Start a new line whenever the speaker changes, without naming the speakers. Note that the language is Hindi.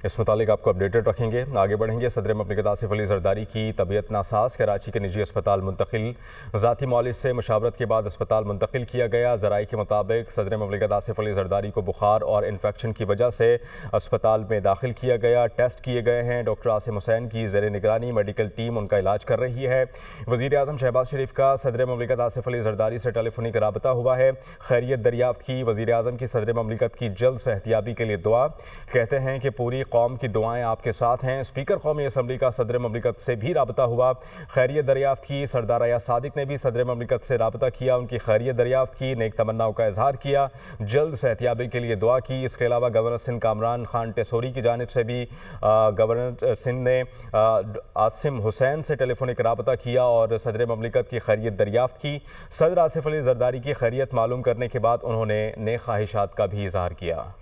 इस मुतालिक आपको अपडेटेड रखेंगे। आगे बढ़ेंगे। सदर ममलिकत आसिफ अली जरदारी की तबीयत नासाज, कराची के निजी अस्पताल मुंतकिल। ज़ाती मौलिज से मुशावरत के बाद अस्पताल मुंतकिल किया गया। ज़राई के मुताबिक सदर ममलिकत आसिफ अली जरदारी को बुखार और इन्फेक्शन की वजह से अस्पताल में दाखिल किया गया। टेस्ट किए गए हैं। डॉक्टर आसिम हुसैन की ज़ेर निगरानी मेडिकल टीम उनका इलाज कर रही है। वज़ीर आज़म शहबाज शरीफ का सदर ममलिकत आसिफ अली जरदारी से टेलीफोनिक राबता हुआ है। खैरियत दरियाफ्त की। वज़ीर आज़म की सदर ममलिकत की जल्द सेहतियाबी के लिए दुआ। कहते हैं कि पूरी कौम की दुआएं आपके साथ हैं। स्पीकर कौमी असम्बली का सदर ममलिकत से भी राबता हुआ, खैरियत दरियाफ्त की। सरदार अयाज सादिक ने भी सदर ममलिकत से राबता किया, उनकी खैरियत दरियाफ्त की, नेक तमन्नाओं का इजहार किया, जल्द सेहतियाबी के लिए दुआ की। इसके अलावा गवर्नर सिंध कामरान खान टेसोरी की जानिब से भी गवर्नर सिंध ने आसिम हुसैन से टेलीफोनिक राबता किया और सदर ममलिकत की खैरियत दरियाफ्त की। सदर आसिफ अली जरदारी की खैरियत मालूम करने के बाद उन्होंने नेक ख्वाहिशात का भी इजहार किया।